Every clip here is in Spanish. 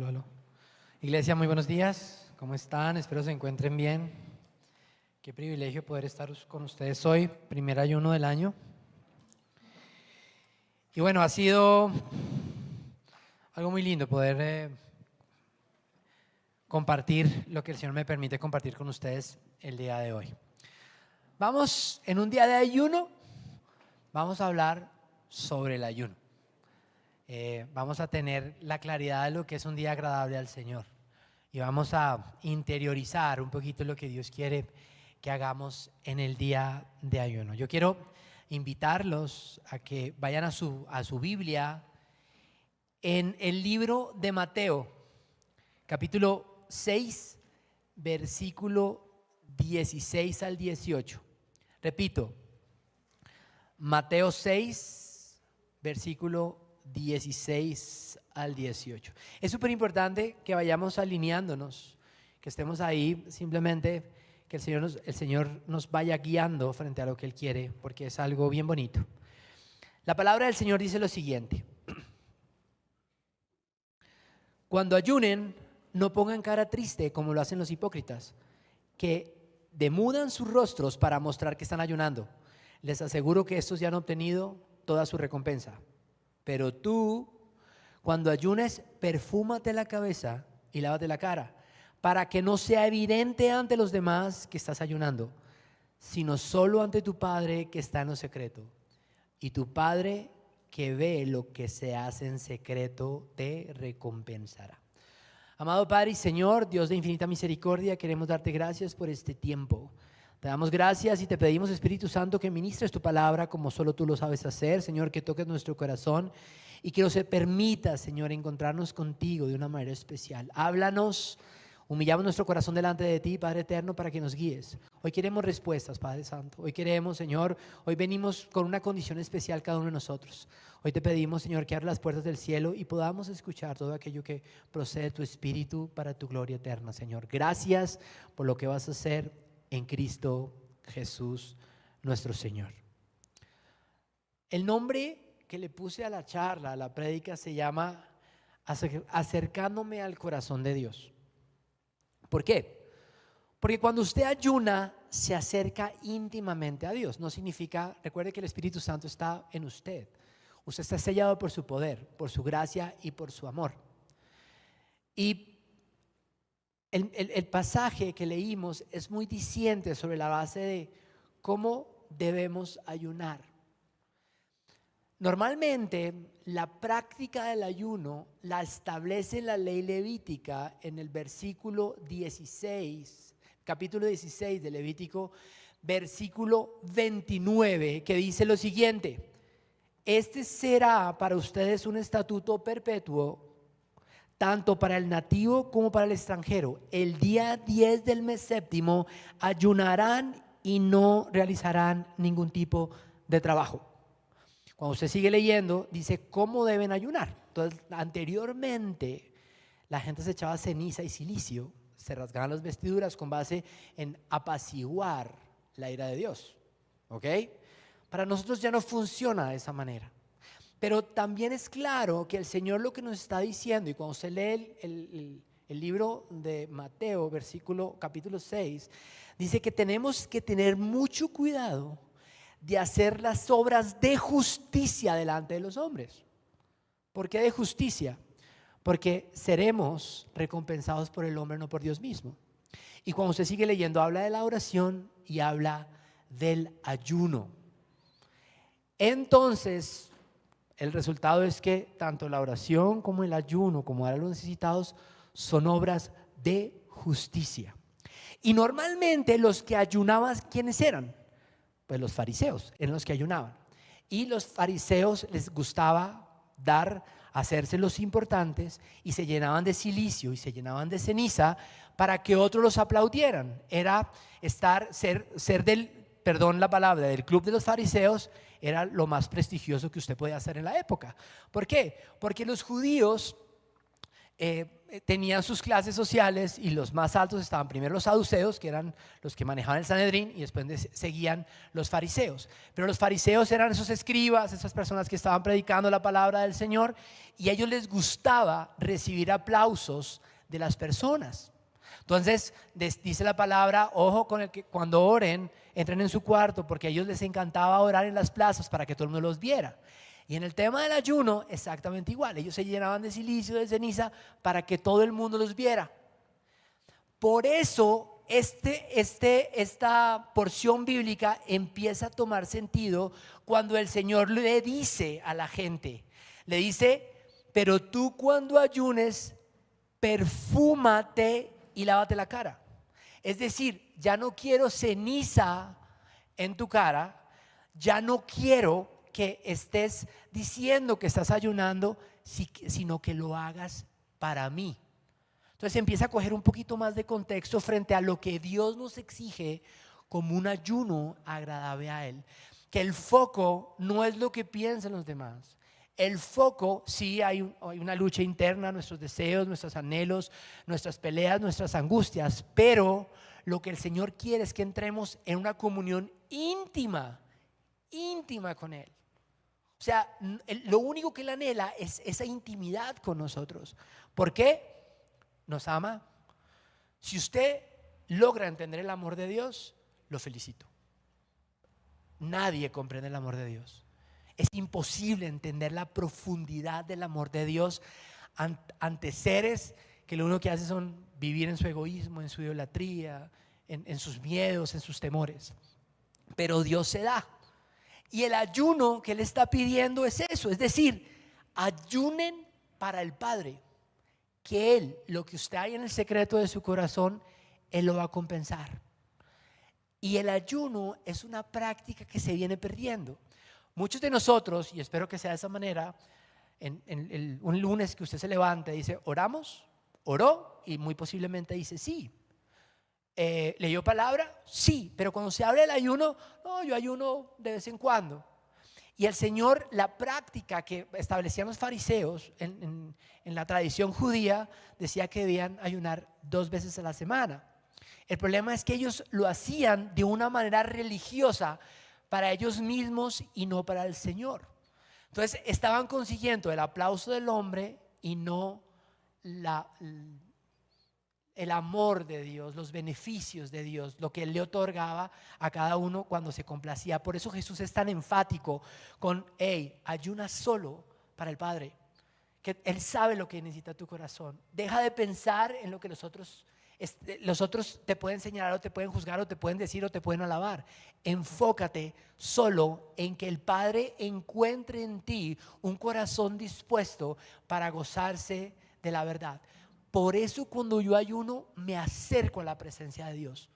salúdalo. Iglesia, muy buenos días. ¿Cómo están? Espero se encuentren bien. Qué privilegio poder estar con ustedes hoy, primer ayuno del año. Y bueno, ha sido algo muy lindo poder compartir lo que el Señor me permite compartir con ustedes el día de hoy. Vamos, en un día de ayuno, vamos a hablar sobre el ayuno. Vamos a tener la claridad de lo que es un día agradable al Señor y vamos a interiorizar un poquito lo que Dios quiere que hagamos en el día de ayuno. Yo quiero invitarlos a que vayan a su Biblia en el libro de Mateo, capítulo 6, versículo 16 al 18. Repito, Mateo 6, versículo 16 al 18. Es súper importante que vayamos alineándonos, que estemos ahí, simplemente que el Señor nos vaya guiando frente a lo que Él quiere, porque es algo bien bonito. La palabra del Señor dice lo siguiente: cuando ayunen, no pongan cara triste como lo hacen los hipócritas, que demudan sus rostros para mostrar que están ayunando. Les aseguro que estos ya han obtenido toda su recompensa. Pero tú, cuando ayunes, perfúmate la cabeza y lávate la cara, para que no sea evidente ante los demás que estás ayunando, sino solo ante tu Padre que está en lo secreto. Y tu Padre que ve lo que se hace en secreto te recompensará. Amado Padre y Señor, Dios de infinita misericordia, queremos darte gracias por este tiempo. Te damos gracias y te pedimos, Espíritu Santo, que ministres tu palabra como solo tú lo sabes hacer. Señor, que toques nuestro corazón y que nos permita, Señor, encontrarnos contigo de una manera especial. Háblanos, humillamos nuestro corazón delante de ti, Padre eterno, para que nos guíes. Hoy queremos respuestas, Padre Santo. Hoy queremos, Señor, hoy venimos con una condición especial cada uno de nosotros. Hoy te pedimos, Señor, que abra las puertas del cielo y podamos escuchar todo aquello que procede de tu Espíritu para tu gloria eterna, Señor. Gracias por lo que vas a hacer en Cristo Jesús, nuestro Señor. El nombre que le puse a la charla, a la prédica, se llama Acercándome al corazón de Dios. ¿Por qué? Porque cuando usted ayuna, se acerca íntimamente a Dios. No significa, recuerde que el Espíritu Santo está en usted. Usted está sellado por su poder, por su gracia y por su amor. Y el pasaje que leímos es muy diciente sobre la base de cómo debemos ayunar. Normalmente la práctica del ayuno la establece la ley levítica en el versículo 16, capítulo 16 de Levítico, versículo 29, que dice lo siguiente: este será para ustedes un estatuto perpetuo, tanto para el nativo como para el extranjero. El día 10 del mes séptimo ayunarán y no realizarán ningún tipo de trabajo. Cuando usted sigue leyendo, dice cómo deben ayunar. Entonces, anteriormente, la gente se echaba ceniza y silicio, se rasgaban las vestiduras con base en apaciguar la ira de Dios. ¿Ok? Para nosotros ya no funciona de esa manera. Pero también es claro que el Señor lo que nos está diciendo, y cuando usted lee el libro de Mateo, capítulo 6, dice que tenemos que tener mucho cuidado de hacer las obras de justicia delante de los hombres. ¿Por qué de justicia? Porque seremos recompensados por el hombre, no por Dios mismo. Y cuando usted sigue leyendo, habla de la oración y habla del ayuno. Entonces, el resultado es que tanto la oración como el ayuno, como dar a los necesitados, son obras de justicia. Y normalmente los que ayunaban, ¿quiénes eran? Pues los fariseos eran los que ayunaban. Y los fariseos les gustaba hacerse los importantes, y se llenaban de silicio y se llenaban de ceniza para que otros los aplaudieran. Era ser del club de los fariseos. Era lo más prestigioso que usted podía hacer en la época. ¿Por qué? Porque los judíos tenían sus clases sociales y los más altos estaban primero los saduceos, que eran los que manejaban el Sanedrín, y después seguían los fariseos. Pero los fariseos eran esos escribas, esas personas que estaban predicando la palabra del Señor, y a ellos les gustaba recibir aplausos de las personas. Entonces dice la palabra, ojo con el que cuando oren, entren en su cuarto, porque a ellos les encantaba orar en las plazas para que todo el mundo los viera. Y en el tema del ayuno, exactamente igual. Ellos se llenaban de silicio, de ceniza, para que todo el mundo los viera. Por eso, esta porción bíblica empieza a tomar sentido cuando el Señor le dice a la gente, le dice, pero tú cuando ayunes, perfúmate y lávate la cara. Es decir, ya no quiero ceniza en tu cara, ya no quiero que estés diciendo que estás ayunando, sino que lo hagas para mí. Entonces empieza a coger un poquito más de contexto frente a lo que Dios nos exige como un ayuno agradable a Él. Que el foco no es lo que piensan los demás. El foco, sí, hay una lucha interna, nuestros deseos, nuestros anhelos, nuestras peleas, nuestras angustias, pero lo que el Señor quiere es que entremos en una comunión íntima con Él. O sea, lo único que Él anhela es esa intimidad con nosotros. ¿Por qué? Nos ama. Si usted logra entender el amor de Dios, lo felicito. Nadie comprende el amor de Dios. Es imposible entender la profundidad del amor de Dios ante seres que lo único que hacen son vivir en su egoísmo, en su idolatría, en sus miedos, en sus temores. Pero Dios se da. Y el ayuno que Él está pidiendo es eso, es decir, ayunen para el Padre, que Él, lo que usted hay en el secreto de su corazón, Él lo va a compensar. Y el ayuno es una práctica que se viene perdiendo. Muchos de nosotros, y espero que sea de esa manera, un lunes que usted se levante y dice, ¿oramos? ¿Oró? Y muy posiblemente dice, sí. ¿Leyó palabra? Sí, pero cuando se abre el ayuno, no, yo ayuno de vez en cuando. Y el Señor, la práctica que establecían los fariseos en la tradición judía, decía que debían ayunar 2 veces a la semana. El problema es que ellos lo hacían de una manera religiosa para ellos mismos y no para el Señor. Entonces estaban consiguiendo el aplauso del hombre y no el amor de Dios, los beneficios de Dios, lo que Él le otorgaba a cada uno cuando se complacía. Por eso Jesús es tan enfático con, ayuna solo para el Padre, que Él sabe lo que necesita tu corazón. Deja de pensar en lo que los otros te pueden señalar o te pueden juzgar o te pueden decir o te pueden alabar. Enfócate solo en que el Padre encuentre en ti un corazón dispuesto para gozarse de la verdad. Por eso cuando yo ayuno me acerco a la presencia de Dios.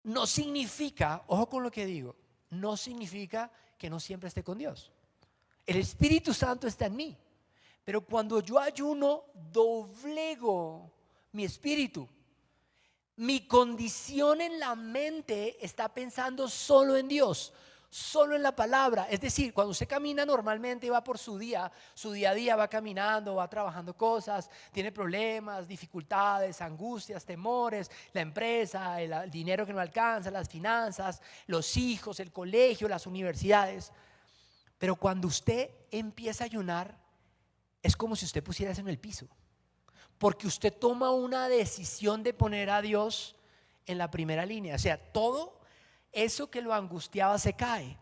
No significa, ojo con lo que digo, no significa que no siempre esté con Dios. El Espíritu Santo está en mí, pero cuando yo ayuno doblego mi espíritu. Mi condición en la mente está pensando solo en Dios, solo en la palabra. Es decir, cuando usted camina normalmente y va por su día a día, va caminando, va trabajando cosas, tiene problemas, dificultades, angustias, temores, la empresa, el dinero que no alcanza, las finanzas, los hijos, el colegio, las universidades. Pero cuando usted empieza a ayunar, es como si usted pusiera eso en el piso. Porque usted toma una decisión de poner a Dios en la primera línea. O sea, todo eso que lo angustiaba se cae.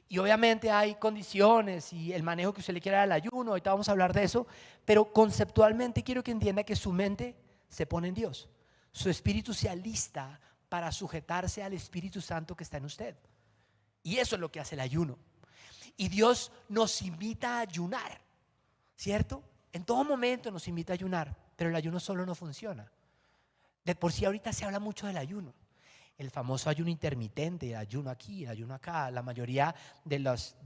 Y obviamente hay condiciones y el manejo que usted le quiera dar al ayuno. Ahorita vamos a hablar de eso. Pero conceptualmente quiero que entienda que su mente se pone en Dios. Su espíritu se alista para sujetarse al Espíritu Santo que está en usted. Y eso es lo que hace el ayuno. Y Dios nos invita a ayunar, ¿cierto? En todo momento nos invita a ayunar. Pero el ayuno solo no funciona. De por sí ahorita se habla mucho del ayuno. El famoso ayuno intermitente, el ayuno aquí, el ayuno acá. La mayoría de las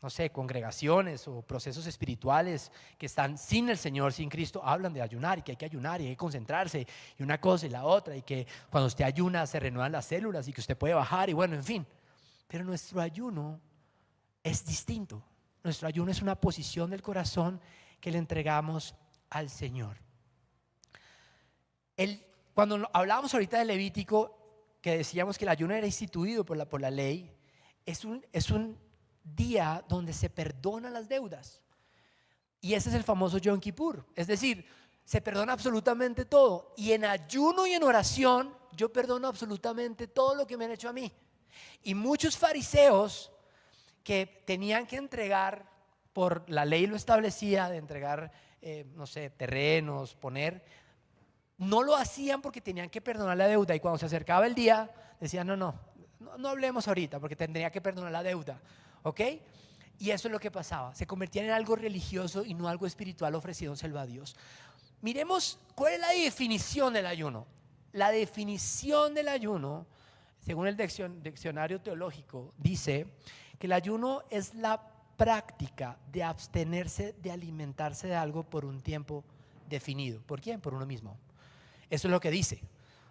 no sé, congregaciones o procesos espirituales que están sin el Señor, sin Cristo, hablan de ayunar y que hay que ayunar y hay que concentrarse y una cosa y la otra, y que cuando usted ayuna se renuevan las células y que usted puede bajar y bueno, en fin. Pero nuestro ayuno es distinto. Nuestro ayuno es una posición del corazón que le entregamos al Señor. Cuando hablábamos ahorita de Levítico, que decíamos que el ayuno era instituido por la ley, es un día donde se perdonan las deudas. Y ese es el famoso Yom Kippur. Es decir, se perdona absolutamente todo. Y en ayuno y en oración, yo perdono absolutamente todo lo que me han hecho a mí. Y muchos fariseos que tenían que entregar, por la ley lo establecía, de entregar, no sé, terrenos, no lo hacían porque tenían que perdonar la deuda. Y cuando se acercaba el día, decían, no hablemos ahorita porque tendría que perdonar la deuda. ¿Ok? Y eso es lo que pasaba. Se convertían en algo religioso y no algo espiritual ofreciéndoselo a Dios. Miremos cuál es la definición del ayuno. La definición del ayuno, según el diccionario teológico, dice que el ayuno es la práctica de abstenerse de alimentarse de algo por un tiempo definido. ¿Por quién? Por uno mismo. Eso es lo que dice.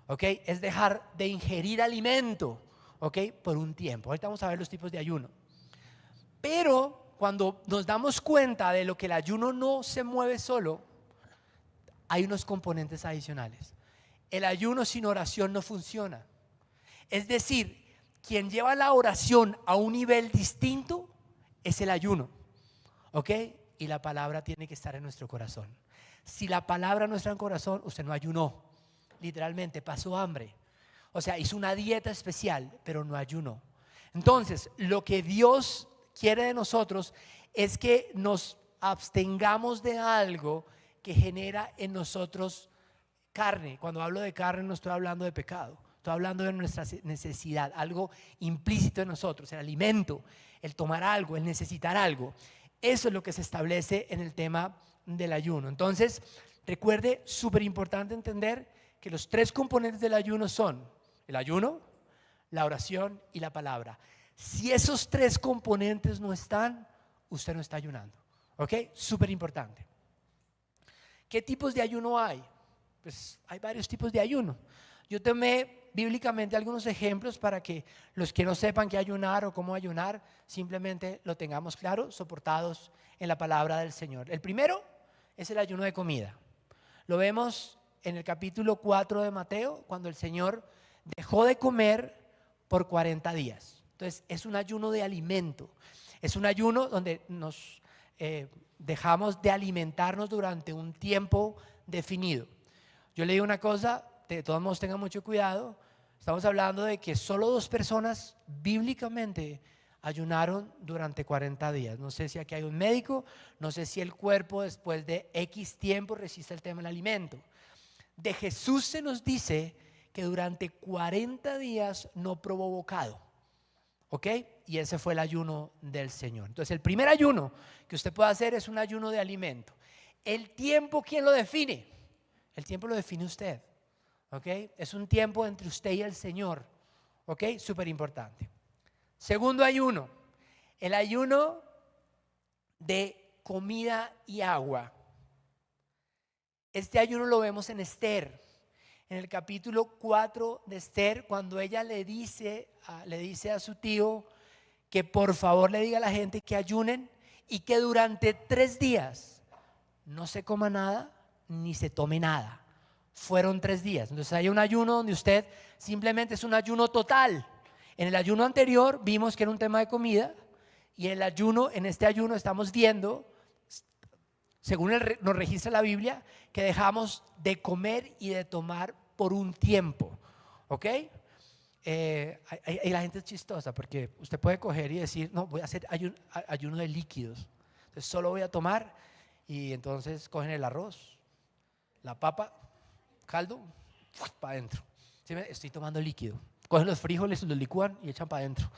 ¿Ok? Es dejar de ingerir alimento, ¿ok? Por un tiempo. Ahorita vamos a ver los tipos de ayuno. Pero cuando nos damos cuenta de lo que el ayuno no se mueve solo, hay unos componentes adicionales. El ayuno sin oración no funciona. Es decir, quien lleva la oración a un nivel distinto es el ayuno. ¿Ok? Y la palabra tiene que estar en nuestro corazón. Si la palabra no está en el corazón, usted no ayunó. Literalmente pasó hambre. O sea, hizo una dieta especial, pero no ayunó. Entonces, lo que Dios quiere de nosotros es que nos abstengamos de algo que genera en nosotros carne. Cuando hablo de carne no estoy hablando de pecado, estoy hablando de nuestra necesidad, algo implícito en nosotros, el alimento, el tomar algo, el necesitar algo. Eso es lo que se establece en el tema del ayuno. Entonces, recuerde, súper importante entender que los tres componentes del ayuno son el ayuno, la oración y la palabra. Si esos tres componentes no están, usted no está ayunando. ¿Ok? Súper importante. ¿Qué tipos de ayuno hay? Pues hay varios tipos de ayuno. Yo tomé bíblicamente algunos ejemplos para que los que no sepan qué ayunar o cómo ayunar, simplemente lo tengamos claro, soportados en la palabra del Señor. El primero es el ayuno de comida. Lo vemos en el capítulo 4 de Mateo, cuando el Señor dejó de comer por 40 días. Entonces es un ayuno de alimento. Es un ayuno donde nos dejamos de alimentarnos durante un tiempo definido. Yo le digo una cosa, de todos modos tengan mucho cuidado. Estamos hablando de que solo 2 personas bíblicamente ayunaron durante 40 días. No sé si aquí hay un médico, no sé si el cuerpo después de X tiempo resiste el tema del alimento. De Jesús se nos dice que durante 40 días no probó bocado. ¿Ok? Y ese fue el ayuno del Señor. Entonces el primer ayuno que usted puede hacer es un ayuno de alimento. El tiempo, ¿quién lo define? El tiempo lo define usted. ¿Ok? Es un tiempo entre usted y el Señor. ¿Ok? Súper importante. Segundo ayuno, el ayuno de comida y agua. Este ayuno lo vemos en Esther, en el capítulo 4 de Esther, cuando ella le dice a su tío que por favor le diga a la gente que ayunen y que durante 3 días no se coma nada ni se tome nada. Fueron 3 días. Entonces hay un ayuno donde usted simplemente es un ayuno total. En el ayuno anterior vimos que era un tema de comida, y en este ayuno estamos viendo, según nos registra la Biblia, que dejamos de comer y de tomar por un tiempo. ¿Ok? Y la gente es chistosa porque usted puede coger y decir, no, voy a hacer ayuno de líquidos. Entonces solo voy a tomar, y entonces cogen el arroz, la papa, caldo, para adentro. ¿Sí? Estoy tomando líquido. Cogen los frijoles, los licúan y echan para adentro.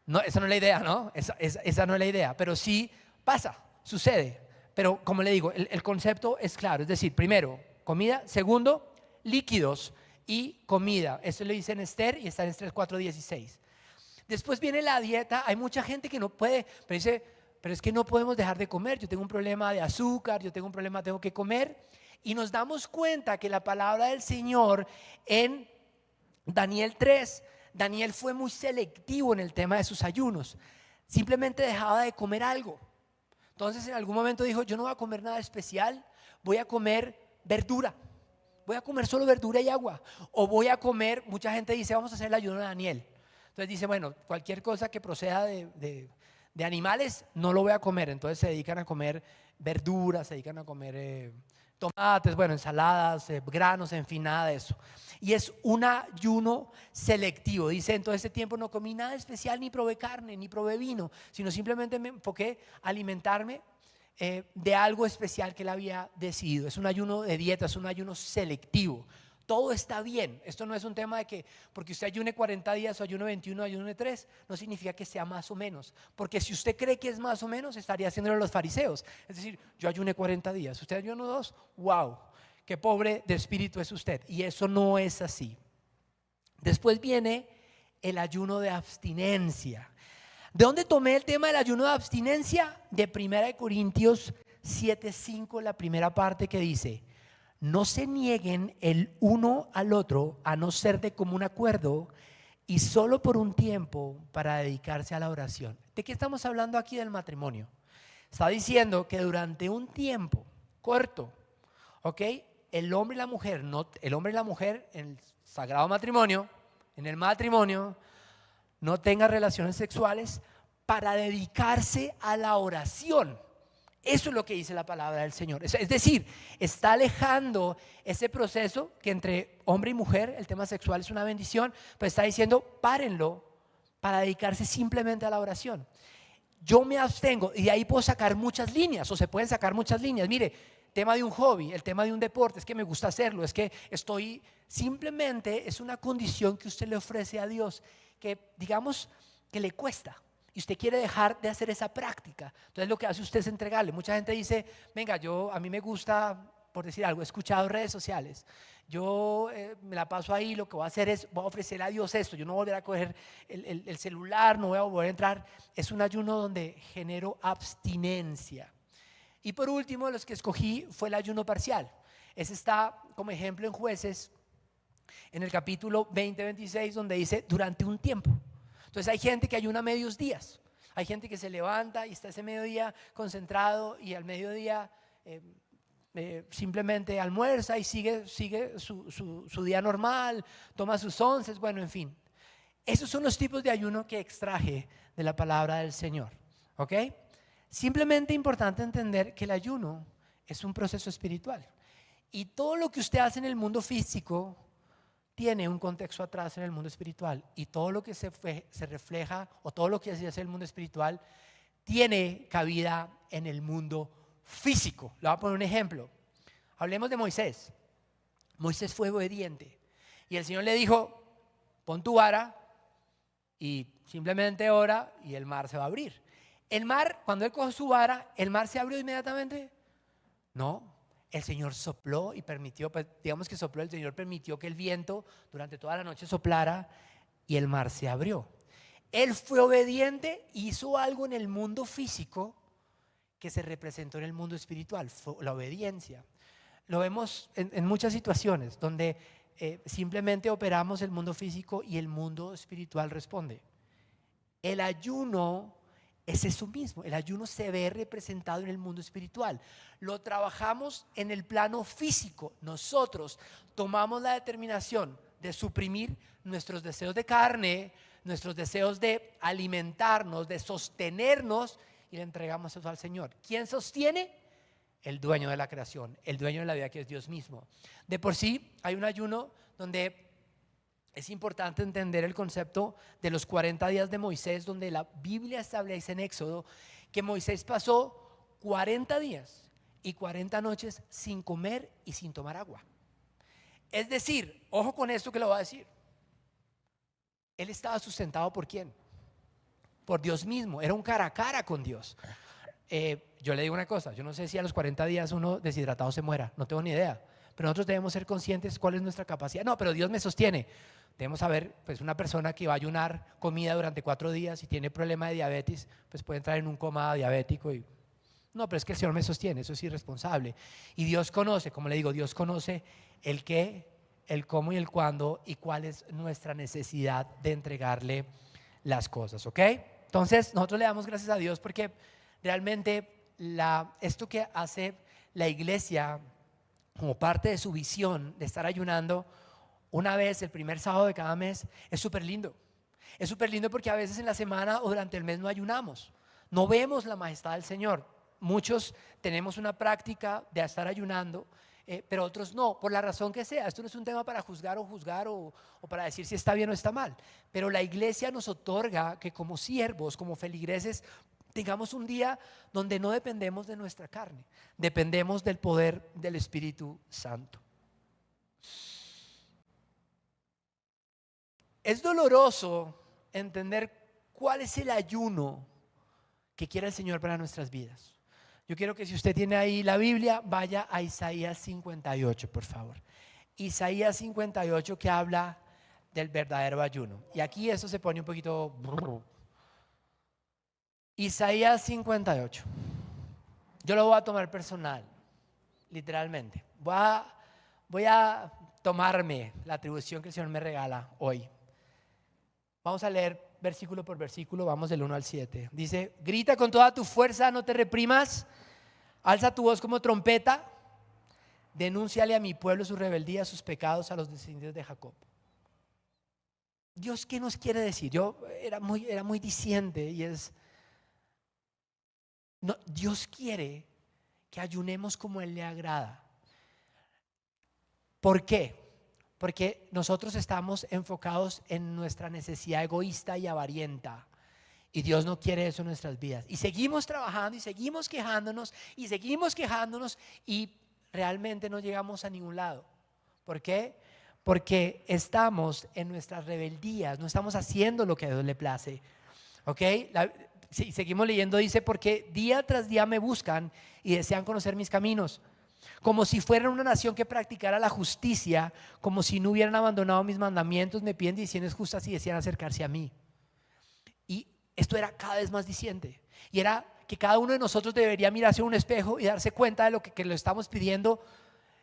No, esa no es la idea, ¿no? Esa no es la idea, pero sí pasa, sucede. Pero como le digo, el concepto es claro. Es decir, primero, comida. Segundo, líquidos y comida. Eso lo dice en Esther y está en Esther 4:16. Después viene la dieta. Hay mucha gente que no puede, pero dice, pero es que no podemos dejar de comer. Yo tengo un problema de azúcar, yo tengo un problema, tengo que comer. Y nos damos cuenta que la palabra del Señor en Daniel 3, Daniel fue muy selectivo en el tema de sus ayunos. Simplemente dejaba de comer algo. Entonces en algún momento dijo, yo no voy a comer nada especial, voy a comer verdura. Voy a comer solo verdura y agua. O voy a comer, mucha gente dice, vamos a hacer el ayuno de Daniel. Entonces dice, bueno, cualquier cosa que proceda de animales, no lo voy a comer. Entonces se dedican a comer verduras, se dedican a comer tomates, bueno, ensaladas, granos, en fin, nada de eso. Y es un ayuno selectivo. Dice, en todo ese tiempo no comí nada especial, ni probé carne, ni probé vino, sino simplemente me enfoqué a alimentarme de algo especial que él había decidido. Es un ayuno de dieta, es un ayuno selectivo. Todo está bien. Esto no es un tema de que porque usted ayune 40 días o ayuno 21 o ayune 3, no significa que sea más o menos. Porque si usted cree que es más o menos, estaría haciéndolo los fariseos. Es decir, yo ayuné 40 días, usted ayunó 2, wow, qué pobre de espíritu es usted. Y eso no es así. Después viene el ayuno de abstinencia. ¿De dónde tomé el tema del ayuno de abstinencia? De 1 Corintios 7:5, la primera parte que dice: no se nieguen el uno al otro, a no ser de común acuerdo, y solo por un tiempo para dedicarse a la oración. ¿De qué estamos hablando aquí del matrimonio? Está diciendo que durante un tiempo corto, ¿ok? El hombre y la mujer, el hombre y la mujer en el sagrado matrimonio, en el matrimonio, no tengan relaciones sexuales para dedicarse a la oración. Eso es lo que dice la palabra del Señor. Es decir, está alejando ese proceso que entre hombre y mujer, el tema sexual es una bendición, pero está diciendo, párenlo para dedicarse simplemente a la oración. Yo me abstengo y de ahí puedo sacar muchas líneas, o se pueden sacar muchas líneas. Mire, tema de un hobby, el tema de un deporte, es que me gusta hacerlo, es que simplemente es una condición que usted le ofrece a Dios, que digamos que le cuesta. Y usted quiere dejar de hacer esa práctica. Entonces lo que hace usted es entregarle. Mucha gente dice, venga, a mí me gusta, por decir algo, he escuchado redes sociales. Yo me la paso ahí, lo que voy a hacer es, voy a ofrecer a Dios esto. Yo no voy a volver a coger el celular, no voy a volver a entrar. Es un ayuno donde genero abstinencia. Y por último, los que escogí fue el ayuno parcial. Ese está como ejemplo en Jueces, en el capítulo 20-26, donde dice, durante un tiempo. Entonces hay gente que ayuna medios días, hay gente que se levanta y está ese mediodía concentrado y al mediodía simplemente almuerza y sigue su día normal, toma sus onces, bueno, en fin. Esos son los tipos de ayuno que extraje de la palabra del Señor, ¿ok? Simplemente importante entender que el ayuno es un proceso espiritual y todo lo que usted hace en el mundo físico tiene un contexto atrás en el mundo espiritual, y todo lo que se refleja o todo lo que se hace en el mundo espiritual tiene cabida en el mundo físico. Le voy a poner un ejemplo. Hablemos de Moisés. Moisés fue obediente y el Señor le dijo, pon tu vara y simplemente ora y el mar se va a abrir. El mar, cuando él cogió su vara, ¿el mar se abrió inmediatamente? No. El Señor sopló y permitió, pues digamos que sopló, el Señor permitió que el viento durante toda la noche soplara y el mar se abrió. Él fue obediente, hizo algo en el mundo físico que se representó en el mundo espiritual, fue la obediencia. Lo vemos en muchas situaciones donde simplemente operamos el mundo físico y el mundo espiritual responde. El ayuno es eso mismo, el ayuno se ve representado en el mundo espiritual. Lo trabajamos en el plano físico. Nosotros tomamos la determinación de suprimir nuestros deseos de carne, nuestros deseos de alimentarnos, de sostenernos, y le entregamos eso al Señor. ¿Quién sostiene? El dueño de la creación, el dueño de la vida, que es Dios mismo. De por sí hay un ayuno donde es importante entender el concepto de los 40 días de Moisés, donde la Biblia establece en Éxodo que Moisés pasó 40 días y 40 noches sin comer y sin tomar agua. Es decir, ojo con esto que le voy a decir. Él estaba sustentado ¿por quién? Por Dios mismo, era un cara a cara con Dios. Yo le digo una cosa, yo no sé si a los 40 días uno deshidratado se muera, no tengo ni idea. Pero nosotros debemos ser conscientes cuál es nuestra capacidad. No, pero Dios me sostiene. Debemos saber, pues una persona que va a ayunar comida durante 4 días y tiene problema de diabetes, pues puede entrar en un coma diabético y no, pero es que el Señor me sostiene, eso es irresponsable. Y Dios conoce, como le digo, Dios conoce el qué, el cómo y el cuándo y cuál es nuestra necesidad de entregarle las cosas, ¿ok? Entonces nosotros le damos gracias a Dios porque realmente esto que hace la iglesia como parte de su visión de estar ayunando una vez el primer sábado de cada mes es súper lindo. Es súper lindo porque a veces en la semana o durante el mes no ayunamos, no vemos la majestad del Señor. Muchos tenemos una práctica de estar ayunando, pero otros no, por la razón que sea. Esto no es un tema para juzgar o para decir si está bien o está mal, pero la iglesia nos otorga que como siervos, como feligreses, tengamos un día donde no dependemos de nuestra carne, dependemos del poder del Espíritu Santo. Es doloroso entender cuál es el ayuno que quiere el Señor para nuestras vidas. Yo quiero que si usted tiene ahí la Biblia, vaya a Isaías 58, por favor. Isaías 58 que habla del verdadero ayuno. Y aquí eso se pone un poquito... Isaías 58. Yo lo voy a tomar personal, literalmente. Voy a tomarme la atribución que el Señor me regala hoy. Vamos a leer versículo por versículo, vamos del 1 al 7. Dice: grita con toda tu fuerza, no te reprimas, alza tu voz como trompeta, denúnciale a mi pueblo su rebeldía, sus pecados, a los descendientes de Jacob. Dios, ¿qué nos quiere decir? Yo era muy diciente y no, Dios quiere que ayunemos como Él le agrada. ¿Por qué? Porque nosotros estamos enfocados en nuestra necesidad egoísta y avarienta. Y Dios no quiere eso en nuestras vidas. Y seguimos trabajando y seguimos quejándonos y realmente no llegamos a ningún lado. ¿Por qué? Porque estamos en nuestras rebeldías, no estamos haciendo lo que a Dios le place. ¿Ok? Seguimos leyendo, dice: porque día tras día me buscan y desean conocer mis caminos. Como si fueran una nación que practicara la justicia, como si no hubieran abandonado mis mandamientos, me piden decisiones justas y desean acercarse a mí. Y esto era cada vez más diciente. Y era que cada uno de nosotros debería mirarse en un espejo y darse cuenta de lo que lo estamos pidiendo.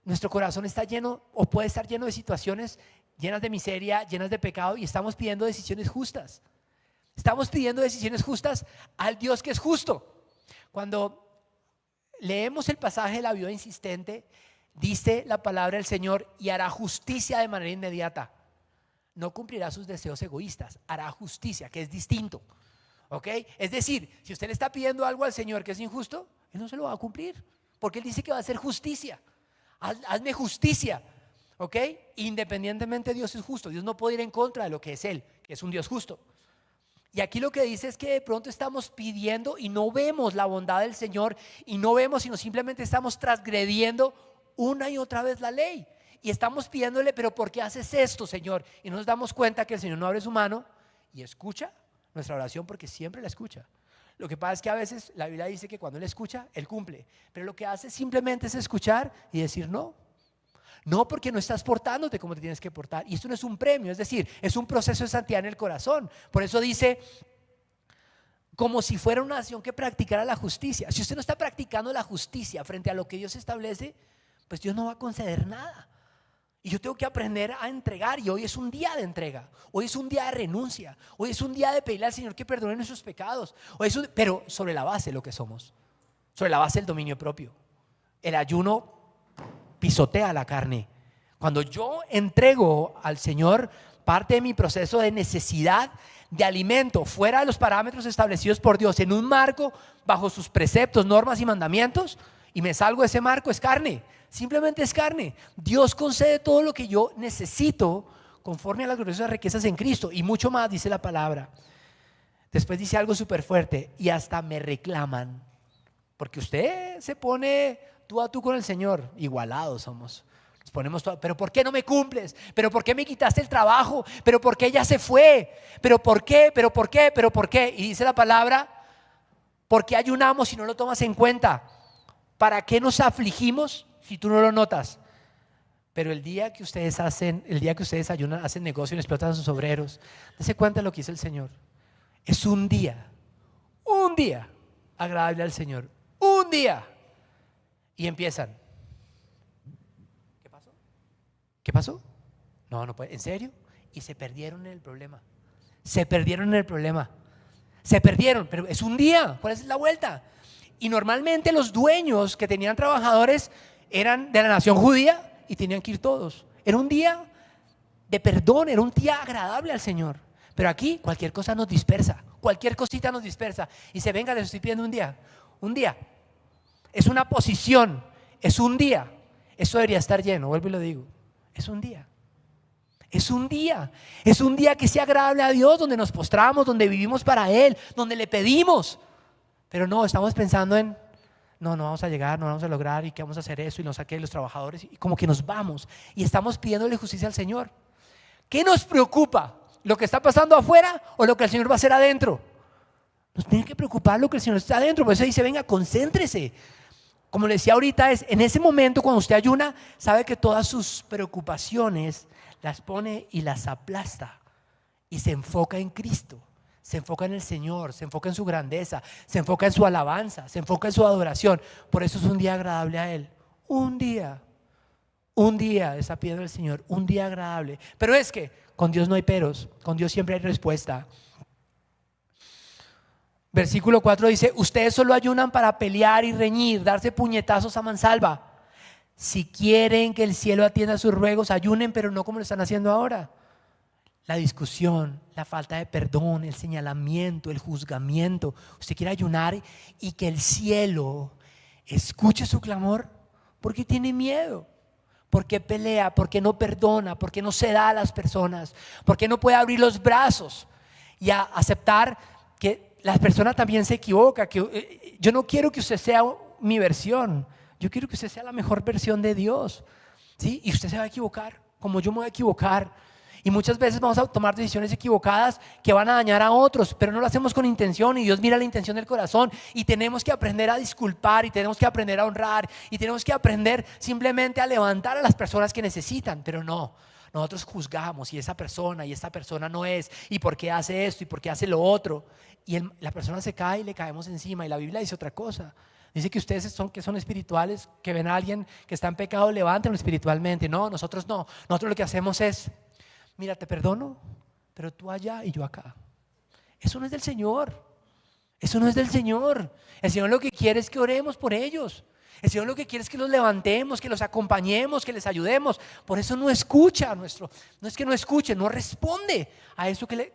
Nuestro corazón está lleno o puede estar lleno de situaciones llenas de miseria, llenas de pecado, y estamos pidiendo decisiones justas. Estamos pidiendo decisiones justas al Dios que es justo. Cuando leemos el pasaje de la viuda insistente, dice la palabra del Señor: y hará justicia de manera inmediata. No cumplirá sus deseos egoístas, hará justicia, que es distinto. ¿Ok? Es decir, si usted le está pidiendo algo al Señor que es injusto, Él no se lo va a cumplir, porque Él dice que va a hacer justicia. Hazme justicia. ¿Ok? Independientemente, Dios es justo. Dios no puede ir en contra de lo que es Él, que es un Dios justo. Y aquí lo que dice es que de pronto estamos pidiendo y no vemos la bondad del Señor, y no vemos, sino simplemente estamos transgrediendo una y otra vez la ley. Y estamos pidiéndole: pero ¿por qué haces esto, Señor? Y no nos damos cuenta que el Señor no abre su mano y escucha nuestra oración, porque siempre la escucha. Lo que pasa es que a veces la Biblia dice que cuando Él escucha, Él cumple. Pero lo que hace simplemente es escuchar y decir no. No, porque no estás portándote como te tienes que portar. Y esto no es un premio, es decir, es un proceso de santidad en el corazón. Por eso dice: como si fuera una nación que practicara la justicia. Si usted no está practicando la justicia frente a lo que Dios establece, pues Dios no va a conceder nada. Y yo tengo que aprender a entregar, y hoy es un día de entrega, hoy es un día de renuncia, hoy es un día de pedirle al Señor que perdone nuestros pecados, pero sobre la base de lo que somos, sobre la base del dominio propio. El ayuno pisotea la carne. Cuando yo entrego al Señor parte de mi proceso de necesidad de alimento fuera de los parámetros establecidos por Dios, en un marco bajo sus preceptos, normas y mandamientos, y me salgo de ese marco, es carne. Simplemente es carne. Dios concede todo lo que yo necesito conforme a las gloriosas riquezas en Cristo, y mucho más, dice la palabra. Después dice algo súper fuerte: y hasta me reclaman. Porque usted se pone tú a tú con el Señor, igualados somos. Nos ponemos todo: pero ¿por qué no me cumples? ¿Pero por qué me quitaste el trabajo? ¿Pero por qué ella se fue? ¿Pero por qué? ¿Pero por qué? ¿Pero por qué? Y dice la palabra: ¿por qué ayunamos si no lo tomas en cuenta? ¿Para qué nos afligimos si tú no lo notas? Pero el día que ustedes ayunan, hacen negocio y explotan a sus obreros, dense cuenta de lo que dice el Señor. Es un día agradable al Señor. Un día. Y empiezan: ¿qué pasó? ¿Qué pasó? No puede. ¿En serio? Y se perdieron en el problema. Se perdieron, pero es un día. ¿Cuál es la vuelta? Y normalmente los dueños que tenían trabajadores eran de la nación judía y tenían que ir todos. Era un día de perdón, era un día agradable al Señor. Pero aquí cualquier cosa nos dispersa, cualquier cosita nos dispersa. Y se venga, les estoy pidiendo un día. Un día. Es una posición, es un día. Eso debería estar lleno, vuelvo y lo digo. Es un día. Es un día. Es un día que sea agradable a Dios, donde nos postramos, donde vivimos para Él, donde le pedimos. Pero no, estamos pensando en, no vamos a llegar, no vamos a lograr, y que vamos a hacer eso, y nos saqué los trabajadores, y como que nos vamos. Y estamos pidiéndole justicia al Señor. ¿Qué nos preocupa? ¿Lo que está pasando afuera o lo que el Señor va a hacer adentro? Nos tiene que preocupar lo que el Señor está adentro. Por eso dice, venga, concéntrese. Como le decía ahorita, es en ese momento cuando usted ayuna, sabe que todas sus preocupaciones las pone y las aplasta y se enfoca en Cristo, se enfoca en el Señor, se enfoca en su grandeza, se enfoca en su alabanza, se enfoca en su adoración. Por eso es un día agradable a Él. Un día está pidiendo el Señor, un día agradable. Pero es que con Dios no hay peros, con Dios siempre hay respuesta. Versículo 4 dice, ustedes solo ayunan para pelear y reñir, darse puñetazos a mansalva. Si quieren que el cielo atienda sus ruegos, ayunen, pero no como lo están haciendo ahora. La discusión, la falta de perdón, el señalamiento, el juzgamiento. Usted quiere ayunar y que el cielo escuche su clamor, porque tiene miedo. ¿Por qué pelea? ¿Por qué no perdona? ¿Por qué no se da a las personas? ¿Por qué no puede abrir los brazos y aceptar que la persona también se equivoca? Que yo no quiero que usted sea mi versión, yo quiero que usted sea la mejor versión de Dios, ¿sí? Y usted se va a equivocar, como yo me voy a equivocar. Y muchas veces vamos a tomar decisiones equivocadas que van a dañar a otros, pero no lo hacemos con intención, y Dios mira la intención del corazón. Y tenemos que aprender a disculpar, y tenemos que aprender a honrar, y tenemos que aprender simplemente a levantar a las personas que necesitan. Pero no, nosotros juzgamos, y esta persona no es, y por qué hace esto, y por qué hace lo otro. Y la persona se cae y le caemos encima. Y la Biblia dice otra cosa. Dice que ustedes que son espirituales, que ven a alguien que está en pecado, levántenlo espiritualmente. No, nosotros no. Nosotros lo que hacemos es, mira, te perdono, pero tú allá y yo acá. Eso no es del Señor. Eso no es del Señor. El Señor lo que quiere es que oremos por ellos. El Señor lo que quiere es que los levantemos, que los acompañemos, que les ayudemos. Por eso no escucha no es que no escuche, no responde a eso que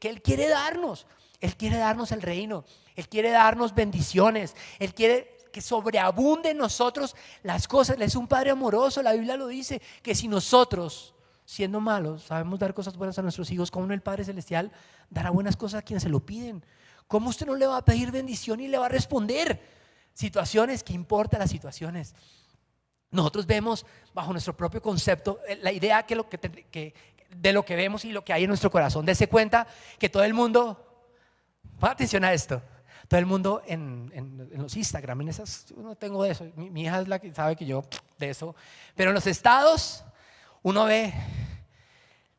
Él quiere darnos. Él quiere darnos el reino. Él quiere darnos bendiciones. Él quiere que sobreabunde en nosotros las cosas. Él es un Padre amoroso. La Biblia lo dice, que si nosotros, siendo malos, sabemos dar cosas buenas a nuestros hijos, ¿cómo no el Padre Celestial dará buenas cosas a quienes se lo piden? ¿Cómo usted no le va a pedir bendición y le va a responder? Situaciones, ¿qué importa las situaciones? Nosotros vemos bajo nuestro propio concepto la idea de lo que vemos y lo que hay en nuestro corazón. Dese cuenta que todo el mundo, pon atención a esto, todo el mundo en los Instagram, en esas, yo no tengo de eso, mi hija es la que sabe que yo de eso, pero en los estados uno ve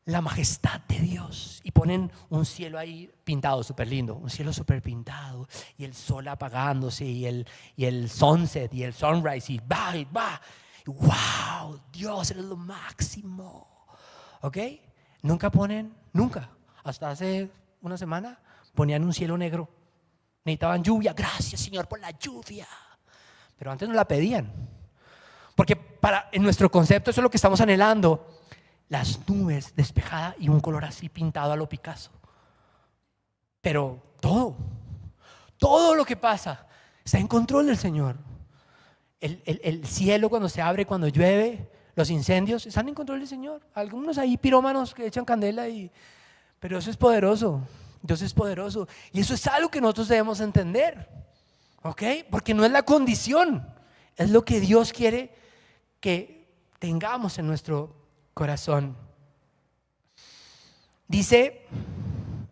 la majestad de Dios y ponen un cielo ahí pintado súper lindo, un cielo súper pintado, y el sol apagándose, y el sunset y el sunrise, y va, wow, Dios eres lo máximo. ¿Ok? Nunca, hasta hace una semana ponían un cielo negro, necesitaban lluvia, gracias Señor por la lluvia, pero antes no la pedían, porque en nuestro concepto eso es lo que estamos anhelando. Las nubes despejadas y un color así pintado a lo Picasso. Pero todo lo que pasa está en control del Señor. El cielo cuando se abre, cuando llueve, los incendios están en control del Señor. Algunos ahí pirómanos que echan candela, pero eso es poderoso. Dios es poderoso. Y eso es algo que nosotros debemos entender. ¿Ok? Porque no es la condición, es lo que Dios quiere que tengamos en nuestro corazón. Dice,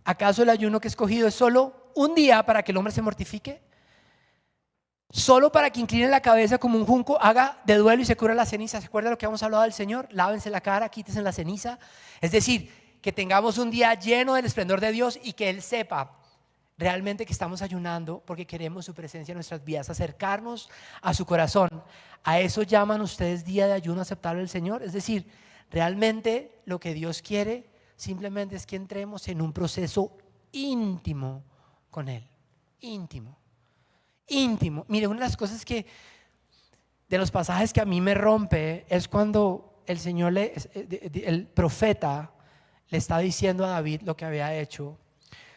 ¿acaso el ayuno que he escogido es solo un día para que el hombre se mortifique? Solo para que incline la cabeza como un junco, haga de duelo y se cubra la ceniza. ¿Se acuerda lo que hemos hablado del Señor? Lávense la cara, quítense la ceniza. Es decir, que tengamos un día lleno del esplendor de Dios y que Él sepa realmente que estamos ayunando porque queremos su presencia en nuestras vidas, acercarnos a su corazón. ¿A eso llaman ustedes día de ayuno aceptable al Señor? Es decir, realmente lo que Dios quiere simplemente es que entremos en un proceso íntimo con Él. Íntimo. íntimo. Mire, una de las cosas de los pasajes que a mí me rompe es cuando el Señor, el profeta, le está diciendo a David lo que había hecho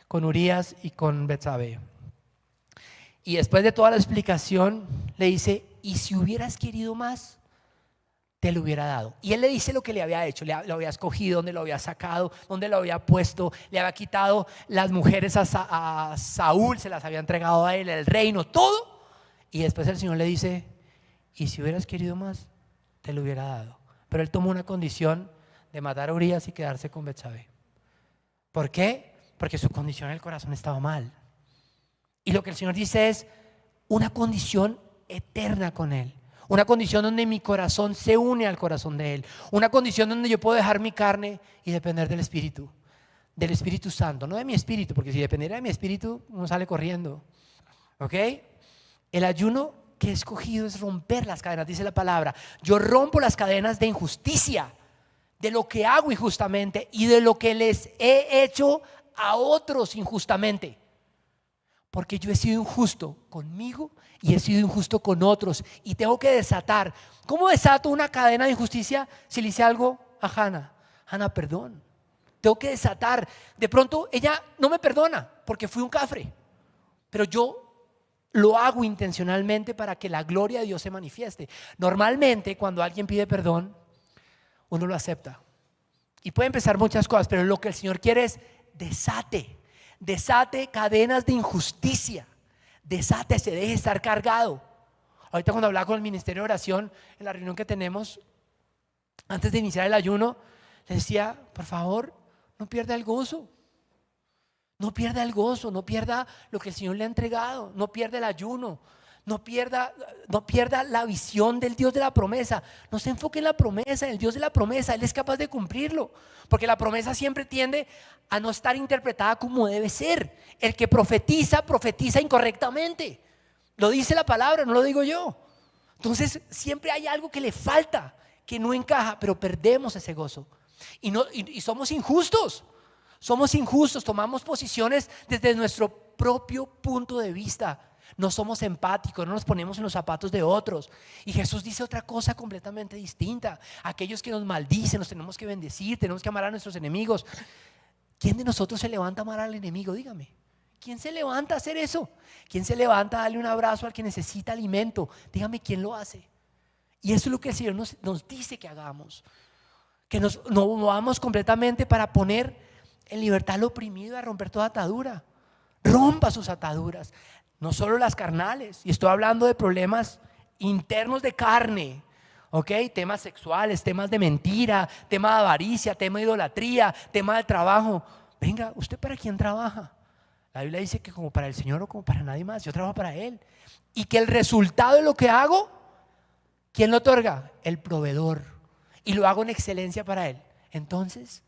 con Urías y con Betsabé. Y después de toda la explicación le dice: y si hubieras querido más, te lo hubiera dado. Y él le dice lo que le había hecho: lo había escogido, dónde lo había sacado, dónde lo había puesto, le había quitado las mujeres a Saúl, se las había entregado a él, el reino, todo. Y después el Señor le dice: y si hubieras querido más, te lo hubiera dado. Pero él tomó una condición de matar a Urías y quedarse con Betsabé. ¿Por qué? Porque su condición en el corazón estaba mal. Y lo que el Señor dice es una condición eterna con Él. Una condición donde mi corazón se une al corazón de Él. Una condición donde yo puedo dejar mi carne y depender del Espíritu Santo, no de mi espíritu, porque si dependiera de mi espíritu uno sale corriendo. ¿Ok? El ayuno que he escogido es romper las cadenas, dice la palabra. Yo rompo las cadenas de injusticia, de lo que hago injustamente y de lo que les he hecho a otros injustamente. Porque yo he sido injusto conmigo y he sido injusto con otros y tengo que desatar. ¿Cómo desato una cadena de injusticia si le hice algo a Hannah? Hannah, perdón. Tengo que desatar. De pronto ella no me perdona porque fui un cafre, pero yo lo hago intencionalmente para que la gloria de Dios se manifieste. Normalmente cuando alguien pide perdón, uno lo acepta. Y puede empezar muchas cosas, pero lo que el Señor quiere es desate cadenas de injusticia. Desátese, deje de estar cargado. Ahorita cuando hablaba con el ministerio de oración, en la reunión que tenemos antes de iniciar el ayuno, les decía: por favor, no pierda el gozo. No pierda el gozo, no pierda lo que el Señor le ha entregado, no pierda el ayuno, no pierda la visión del Dios de la promesa. No se enfoque en la promesa, en el Dios de la promesa. Él es capaz de cumplirlo, porque la promesa siempre tiende a no estar interpretada como debe ser. El que profetiza, profetiza incorrectamente. Lo dice la palabra, no lo digo yo. Entonces siempre hay algo que le falta, que no encaja, pero perdemos ese gozo. Y somos injustos. Somos injustos, tomamos posiciones desde nuestro propio punto de vista. No somos empáticos, no nos ponemos en los zapatos de otros. Y Jesús dice otra cosa completamente distinta. Aquellos que nos maldicen, nos tenemos que bendecir, tenemos que amar a nuestros enemigos. ¿Quién de nosotros se levanta a amar al enemigo? Dígame. ¿Quién se levanta a hacer eso? ¿Quién se levanta a darle un abrazo al que necesita alimento? Dígame, ¿quién lo hace? Y eso es lo que el Señor nos dice que hagamos. Que nos movamos completamente para poner en libertad al oprimido, a romper toda atadura. Rompa sus ataduras, no solo las carnales. Y estoy hablando de problemas internos de carne, ¿ok? Temas sexuales, temas de mentira, tema de avaricia, tema de idolatría, tema de trabajo. Venga, ¿usted para quién trabaja? La Biblia dice que como para el Señor o como para nadie más. Yo trabajo para Él. Y que el resultado de lo que hago, ¿quién lo otorga? El proveedor. Y lo hago en excelencia para Él. Entonces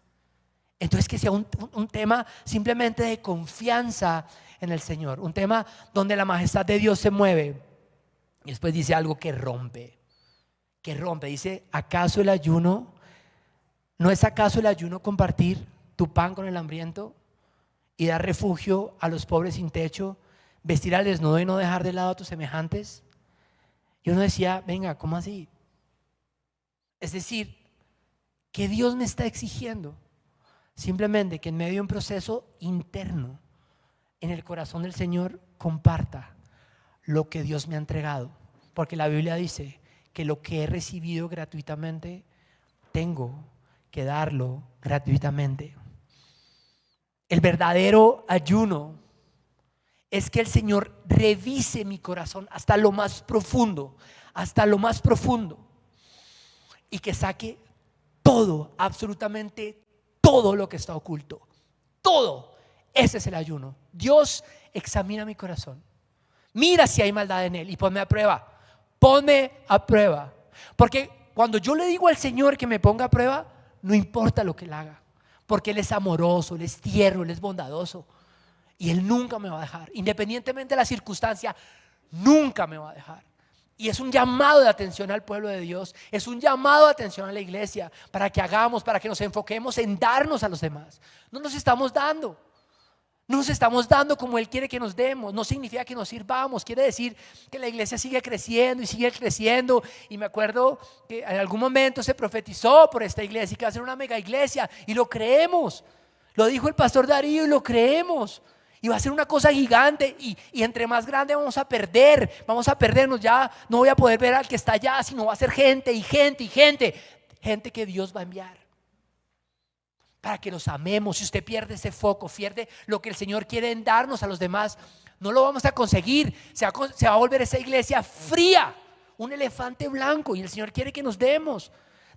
que sea un tema simplemente de confianza en el Señor, un tema donde la majestad de Dios se mueve. Y después dice algo que rompe, dice: ¿acaso el ayuno, no es acaso el ayuno compartir tu pan con el hambriento y dar refugio a los pobres sin techo, vestir al desnudo y no dejar de lado a tus semejantes? Y uno decía: venga, ¿cómo así? Es decir, que Dios me está exigiendo simplemente que en medio de un proceso interno en el corazón del Señor comparta lo que Dios me ha entregado, porque la Biblia dice que lo que he recibido gratuitamente tengo que darlo gratuitamente. El verdadero ayuno es que el Señor revise mi corazón hasta lo más profundo, y que saque todo, absolutamente todo lo que está oculto. Todo. Ese es el ayuno. Dios, examina mi corazón, mira si hay maldad en él y ponme a prueba. Porque cuando yo le digo al Señor que me ponga a prueba, no importa lo que él haga, porque Él es amoroso, Él es tierno, Él es bondadoso, y Él nunca me va a dejar. Independientemente de la circunstancia, nunca me va a dejar. Y es un llamado de atención al pueblo de Dios, es un llamado de atención a la iglesia, para que hagamos, para que nos enfoquemos en darnos a los demás. No nos estamos dando. No nos estamos dando como Él quiere que nos demos. No significa que nos sirvamos. Quiere decir que la iglesia sigue creciendo y sigue creciendo. Y me acuerdo que en algún momento se profetizó por esta iglesia y que va a ser una mega iglesia. Y lo creemos. Lo dijo el pastor Darío y lo creemos. Y va a ser una cosa gigante. Y entre más grande vamos a perder. Vamos a perdernos. Ya no voy a poder ver al que está allá, sino va a ser gente y gente y gente. Gente que Dios va a enviar para que los amemos. Si usted pierde ese foco, pierde lo que el Señor quiere darnos a los demás, no lo vamos a conseguir. Se va a volver esa iglesia fría, un elefante blanco. Y el Señor quiere que nos demos.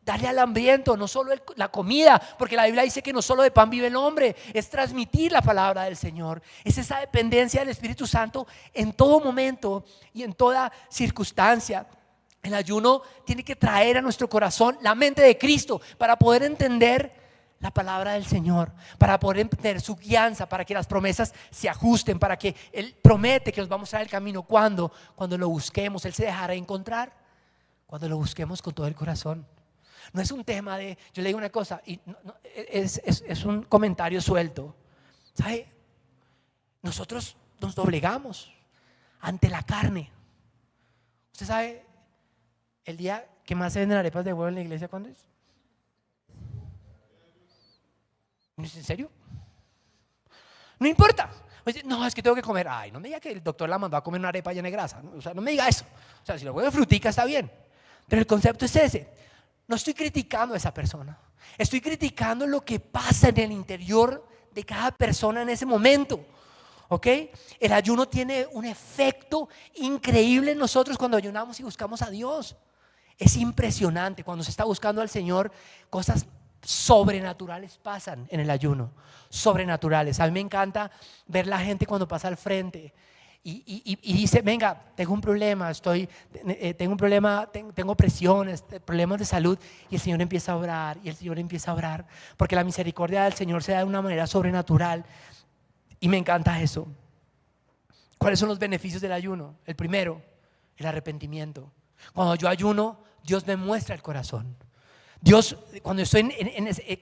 Darle al hambriento, no solo la comida, porque la Biblia dice que no solo de pan vive el hombre, es transmitir la palabra del Señor. Es esa dependencia del Espíritu Santo en todo momento y en toda circunstancia. El ayuno tiene que traer a nuestro corazón la mente de Cristo para poder entender la palabra del Señor, para poder entender su guianza, para que las promesas se ajusten, para que Él promete que nos va a mostrar el camino. Cuando lo busquemos, Él se dejará encontrar. Cuando lo busquemos con todo el corazón. No es un tema de, yo le digo una cosa, y es un comentario suelto. ¿Sabe? Nosotros nos doblegamos ante la carne. ¿Usted sabe el día que más se venden arepas de huevo en la iglesia cuándo es? ¿En serio? No importa. No, es que tengo que comer. Ay, no me diga que el doctor la mandó a comer una arepa llena de grasa. O sea, no me diga eso. O sea, si lo huevo de frutica está bien. Pero el concepto es ese. No estoy criticando a esa persona. Estoy criticando lo que pasa en el interior de cada persona en ese momento. ¿Ok? El ayuno tiene un efecto increíble en nosotros cuando ayunamos y buscamos a Dios. Es impresionante. Cuando se está buscando al Señor, cosas sobrenaturales pasan en el ayuno. Sobrenaturales. A mí me encanta ver la gente cuando pasa al frente y dice, venga, tengo un problema, tengo un problema, tengo presiones, problemas de salud. Y el Señor empieza a orar, y el Señor empieza a orar, porque la misericordia del Señor se da de una manera sobrenatural. Y me encanta eso. ¿Cuáles son los beneficios del ayuno? El primero, el arrepentimiento. Cuando yo ayuno, Dios me muestra el corazón. Dios, cuando estoy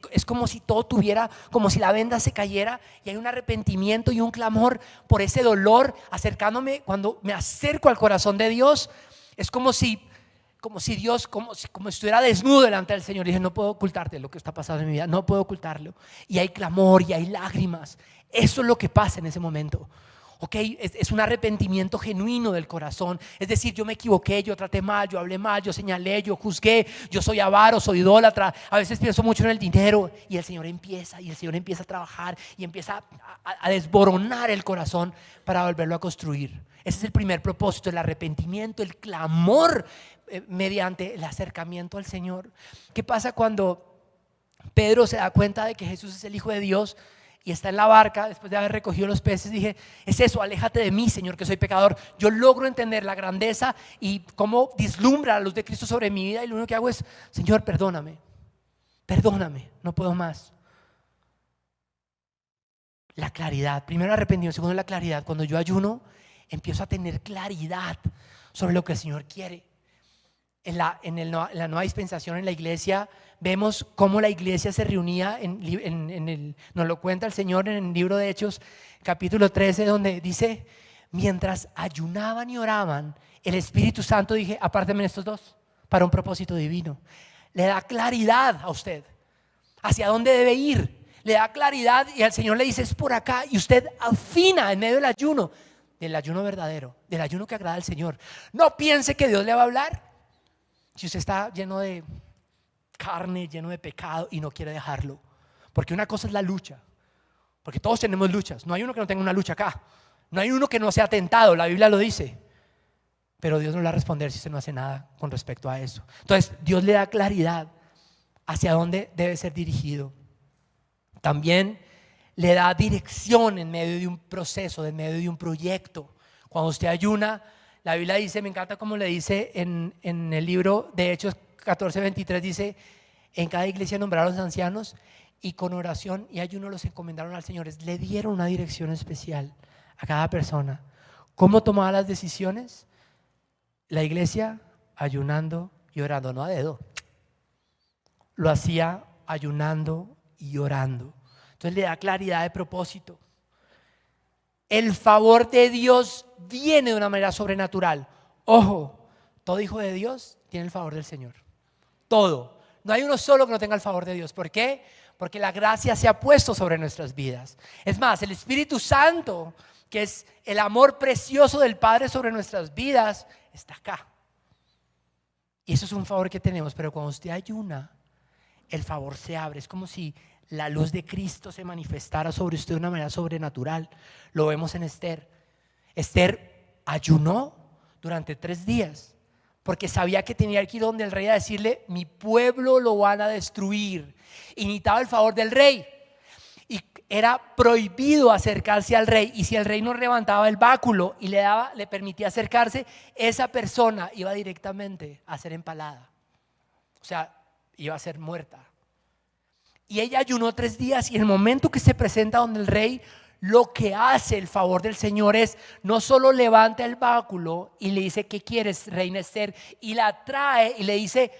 es como si todo tuviera, como si la venda se cayera y hay un arrepentimiento y un clamor por ese dolor acercándome. Cuando me acerco al corazón de Dios, es como si Dios, como si estuviera desnudo delante del Señor. Y dije, no puedo ocultarte lo que está pasando en mi vida, no puedo ocultarlo. Y hay clamor y hay lágrimas. Eso es lo que pasa en ese momento. Okay, es un arrepentimiento genuino del corazón. Es decir, yo me equivoqué, yo traté mal, yo hablé mal, yo señalé, yo juzgué, yo soy avaro, soy idólatra. A veces pienso mucho en el dinero y el Señor empieza a trabajar y empieza a desboronar el corazón para volverlo a construir. Ese es el primer propósito, el arrepentimiento, el clamor mediante el acercamiento al Señor. ¿Qué pasa cuando Pedro se da cuenta de que Jesús es el Hijo de Dios? Y está en la barca, después de haber recogido los peces, dije, es eso, aléjate de mí, Señor, que soy pecador. Yo logro entender la grandeza y cómo vislumbra la luz de Cristo sobre mi vida. Y lo único que hago es, Señor, perdóname, no puedo más. La claridad, primero arrepentimiento, segundo la claridad. Cuando yo ayuno, empiezo a tener claridad sobre lo que el Señor quiere. En la nueva dispensación en la iglesia vemos cómo la iglesia se reunía nos lo cuenta el Señor en el libro de Hechos capítulo 13, donde dice, mientras ayunaban y oraban, el Espíritu Santo, dije, apártenme estos dos para un propósito divino. Le da claridad a usted hacia dónde debe ir, le da claridad y al Señor le dice, es por acá. Y usted afina en medio del ayuno verdadero, del ayuno que agrada al Señor. No piense que Dios le va a hablar si usted está lleno de carne, lleno de pecado y no quiere dejarlo. Porque una cosa es la lucha, porque todos tenemos luchas. No hay uno que no tenga una lucha acá. No hay uno que no sea tentado, la Biblia lo dice. Pero Dios no le va a responder si usted no hace nada con respecto a eso. Entonces Dios le da claridad hacia dónde debe ser dirigido. También le da dirección en medio de un proceso, en medio de un proyecto. Cuando usted ayuna, la Biblia dice, me encanta como le dice en el libro de Hechos 14:23, dice, en cada iglesia nombraron los ancianos y con oración y ayuno los encomendaron al Señor. Le dieron una dirección especial a cada persona. ¿Cómo tomaba las decisiones? La iglesia ayunando y orando, no a dedo. Lo hacía ayunando y orando. Entonces le da claridad de propósito. El favor de Dios viene de una manera sobrenatural. Ojo, todo hijo de Dios tiene el favor del Señor. Todo. No hay uno solo que no tenga el favor de Dios. ¿Por qué? Porque la gracia se ha puesto sobre nuestras vidas. Es más, el Espíritu Santo, que es el amor precioso del Padre sobre nuestras vidas, está acá. Y eso es un favor que tenemos. Pero cuando usted ayuna, el favor se abre. Es como si la luz de Cristo se manifestara sobre usted de una manera sobrenatural. Lo vemos en Esther. Esther ayunó durante 3 días porque sabía que tenía que ir donde el rey a decirle: mi pueblo lo van a destruir. Y necesitaba el favor del rey. Y era prohibido acercarse al rey. Y si el rey no levantaba el báculo y le permitía acercarse, esa persona iba directamente a ser empalada. O sea, iba a ser muerta. Y ella ayunó 3 días, y en el momento que se presenta donde el rey, lo que hace el favor del Señor es no solo levanta el báculo y le dice: ¿qué quieres, reina Esther? Y la trae y le dice: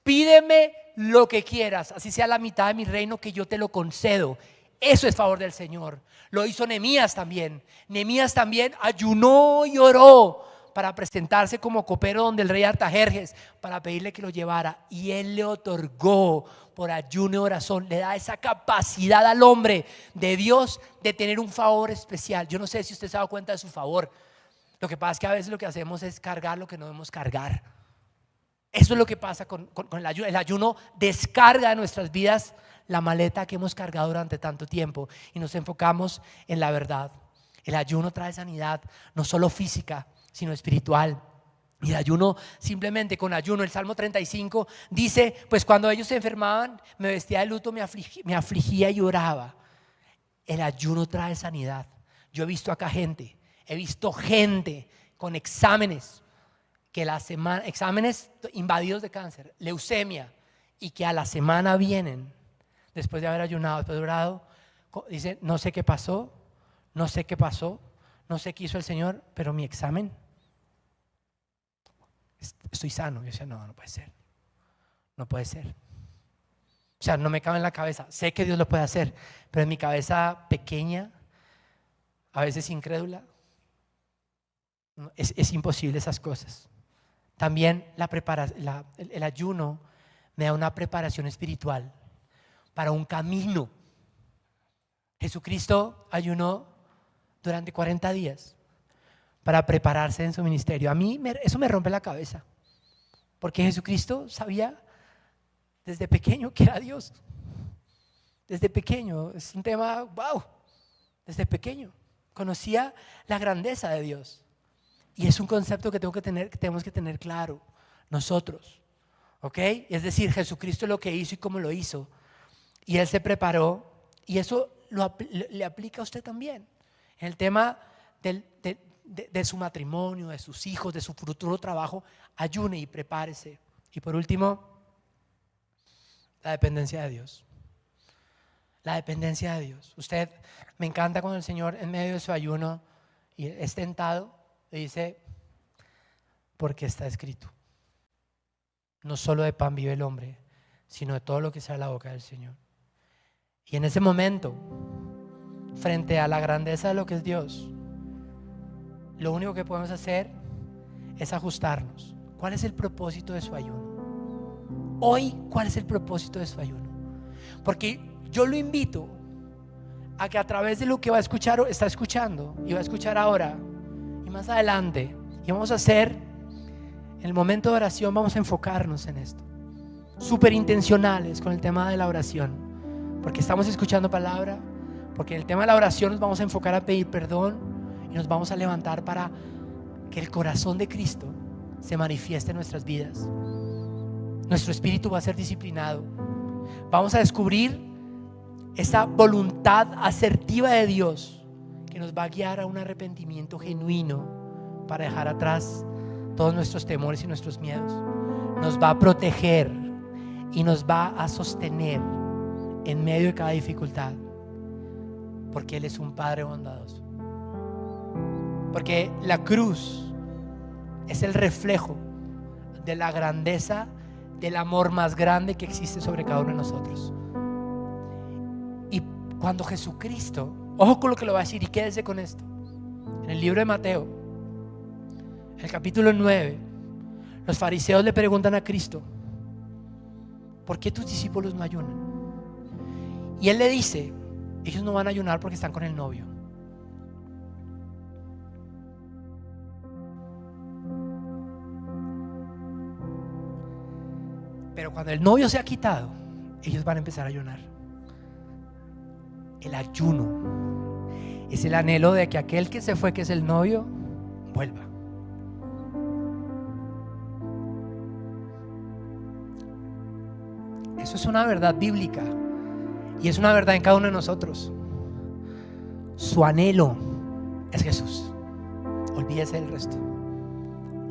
pídeme lo que quieras, así sea la mitad de mi reino, que yo te lo concedo. Eso es favor del Señor. Lo hizo Nehemías también. Nehemías también ayunó y oró para presentarse como copero donde el rey Artajerjes, para pedirle que lo llevara, y él le otorgó por ayuno y oración. Le da esa capacidad al hombre de Dios de tener un favor especial. Yo no sé si usted se ha dado cuenta de su favor. Lo que pasa es que a veces lo que hacemos es cargar lo que no debemos cargar. Eso es lo que pasa con el ayuno. El ayuno descarga de nuestras vidas la maleta que hemos cargado durante tanto tiempo, y nos enfocamos en la verdad. El ayuno trae sanidad, no solo física, sino espiritual. Y el ayuno, simplemente con ayuno, el Salmo 35 dice: pues cuando ellos se enfermaban, me vestía de luto, me afligía y oraba. El ayuno trae sanidad. Yo he visto acá gente con exámenes, que exámenes invadidos de cáncer, leucemia, y que a la semana vienen, después de haber ayunado, después de orado, dicen: no sé qué pasó, no sé qué hizo el Señor, pero mi examen, estoy sano. Yo decía: no puede ser, no puede ser. O sea, no me cabe en la cabeza. Sé que Dios lo puede hacer, pero en mi cabeza pequeña, a veces incrédula, es imposible esas cosas. También el ayuno me da una preparación espiritual para un camino. Jesucristo ayunó durante 40 días para prepararse en su ministerio. A mí eso me rompe la cabeza, porque Jesucristo sabía desde pequeño que era Dios. Desde pequeño, es un tema, wow. Desde pequeño conocía la grandeza de Dios, y es un concepto que tenemos que tener claro nosotros, ¿ok? Es decir, Jesucristo lo que hizo y cómo lo hizo, y Él se preparó, y eso le aplica a usted también en el tema de su matrimonio, de sus hijos, de su futuro trabajo. Ayune y prepárese. Y por último, la dependencia de Dios. La dependencia de Dios. Usted, me encanta cuando el Señor, en medio de su ayuno y es tentado, le dice: porque está escrito, no solo de pan vive el hombre, sino de todo lo que sale de la boca del Señor. Y en ese momento, frente a la grandeza de lo que es Dios, lo único que podemos hacer es ajustarnos. ¿Cuál es el propósito de su ayuno? Hoy, ¿cuál es el propósito de su ayuno? Porque yo lo invito a que a través de lo que va a escuchar, está escuchando y va a escuchar ahora y más adelante, y vamos a hacer, en el momento de oración vamos a enfocarnos en esto, súper intencionales con el tema de la oración, porque estamos escuchando palabra, porque en el tema de la oración nos vamos a enfocar a pedir perdón y nos vamos a levantar para que el corazón de Cristo se manifieste en nuestras vidas. Nuestro espíritu va a ser disciplinado. Vamos a descubrir esa voluntad asertiva de Dios que nos va a guiar a un arrepentimiento genuino para dejar atrás todos nuestros temores y nuestros miedos. Nos va a proteger y nos va a sostener en medio de cada dificultad, porque Él es un Padre bondadoso. Porque la cruz es el reflejo de la grandeza del amor más grande que existe sobre cada uno de nosotros. Y cuando Jesucristo, ojo con lo que le voy a decir y quédese con esto, En el libro de Mateo, en el capítulo 9, los fariseos le preguntan a Cristo: ¿por qué tus discípulos no ayunan? Y Él le dice: ellos no van a ayunar porque están con el novio. Pero cuando el novio se ha quitado, ellos van a empezar a ayunar. El ayuno es el anhelo de que aquel que se fue, que es el novio, vuelva. Eso es una verdad bíblica y es una verdad en cada uno de nosotros. Su anhelo es Jesús. Olvídese del resto.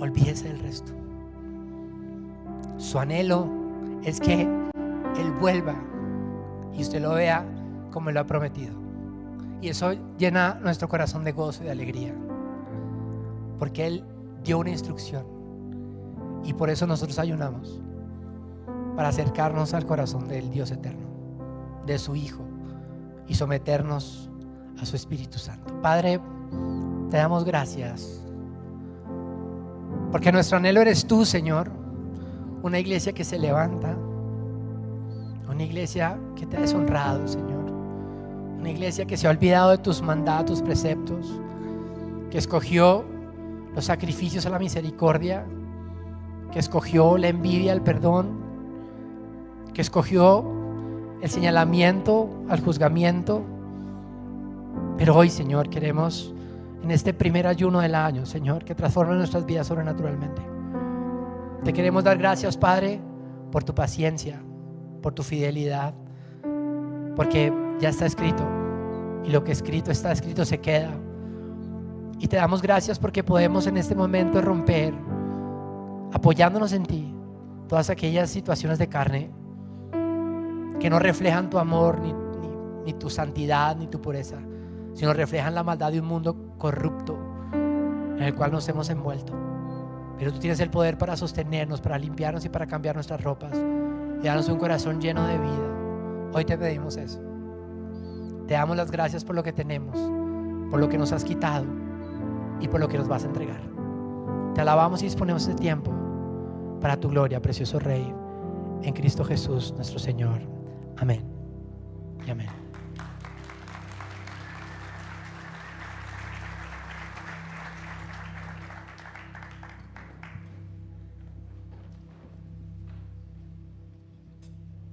Olvídese del resto. Su anhelo es que Él vuelva y usted lo vea como Él lo ha prometido. Y eso llena nuestro corazón de gozo y de alegría, porque Él dio una instrucción. Y por eso nosotros ayunamos, para acercarnos al corazón del Dios eterno, de su Hijo, y someternos a su Espíritu Santo. Padre, te damos gracias, porque nuestro anhelo eres tú, Señor. Una iglesia que se levanta, una iglesia que te ha deshonrado, Señor. Una iglesia que se ha olvidado de tus mandatos, preceptos, que escogió los sacrificios a la misericordia, que escogió la envidia al perdón, que escogió el señalamiento al juzgamiento. Pero hoy, Señor, queremos, en este primer ayuno del año, Señor, que transforme nuestras vidas sobrenaturalmente. Te queremos dar gracias, Padre, por tu paciencia, por tu fidelidad, porque ya está escrito, y lo que escrito está escrito se queda. Y te damos gracias porque podemos en este momento romper, apoyándonos en ti, todas aquellas situaciones de carne que no reflejan tu amor, ni tu santidad, ni tu pureza, sino reflejan la maldad de un mundo corrupto en el cual nos hemos envuelto. Pero tú tienes el poder para sostenernos, para limpiarnos y para cambiar nuestras ropas y darnos un corazón lleno de vida. Hoy te pedimos eso. Te damos las gracias por lo que tenemos, por lo que nos has quitado y por lo que nos vas a entregar. Te alabamos y disponemos este tiempo para tu gloria, precioso Rey, en Cristo Jesús nuestro Señor. Amén y amén.